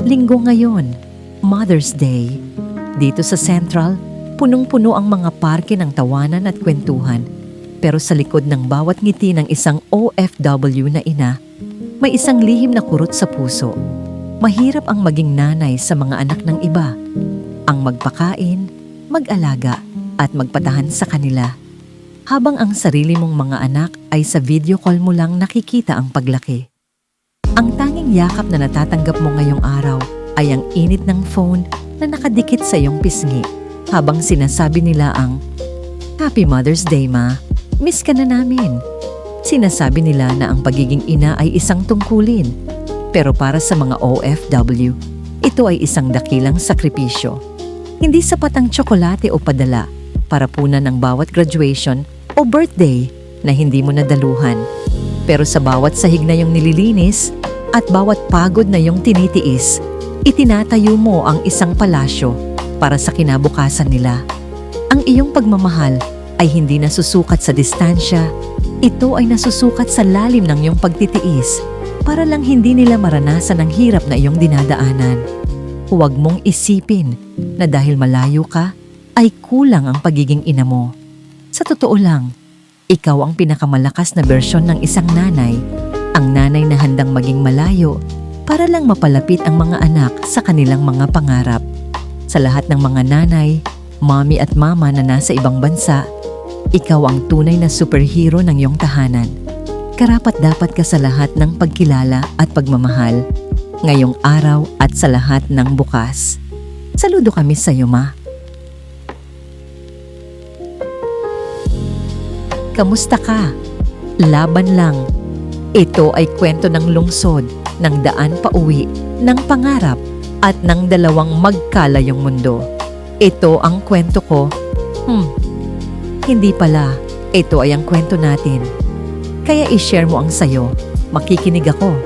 Linggo ngayon, Mother's Day. Dito sa Central, punong-puno ang mga parke ng tawanan at kwentuhan. Pero sa likod ng bawat ngiti ng isang OFW na ina, may isang lihim na kurot sa puso. Mahirap ang maging nanay sa mga anak ng iba. Ang magpakain, mag-alaga, at magpatahan sa kanila. Habang ang sarili mong mga anak ay sa video call mo lang nakikita ang paglaki. Ang tanging yakap na natatanggap mo ngayong araw ay ang init ng phone na nakadikit sa iyong pisngi habang sinasabi nila ang Happy Mother's Day, Ma. Miss ka na namin. Sinasabi nila na ang pagiging ina ay isang tungkulin. Pero para sa mga OFW, ito ay isang dakilang sakripisyo. Hindi sapat ang tsokolate o padala para punan ng bawat graduation o birthday na hindi mo nadaluhan. Pero sa bawat sahig na iyong nililinis at bawat pagod na iyong tinitiis, itinatayo mo ang isang palasyo para sa kinabukasan nila. Ang iyong pagmamahal ay hindi nasusukat sa distansya, ito ay nasusukat sa lalim ng iyong pagtitiis para lang hindi nila maranasan ang hirap na iyong dinadaanan. Huwag mong isipin na dahil malayo ka, ay kulang ang pagiging ina mo. Sa totoo lang, ikaw ang pinakamalakas na bersyon ng isang nanay, ang nanay na handang maging malayo para lang mapalapit ang mga anak sa kanilang mga pangarap. Sa lahat ng mga nanay, mommy at mama na nasa ibang bansa, ikaw ang tunay na superhero ng iyong tahanan. Karapat-dapat ka sa lahat ng pagkilala at pagmamahal, ngayong araw at sa lahat ng bukas. Saludo kami sa iyo, Ma. Kamusta ka? Laban lang. Ito ay kwento ng lungsod, ng daan pauwi, ng pangarap, at ng dalawang magkalayong mundo. Ito ang kwento ko. Hindi pala. Ito ay ang kwento natin. Kaya i-share mo ang sayo. Makikinig ako.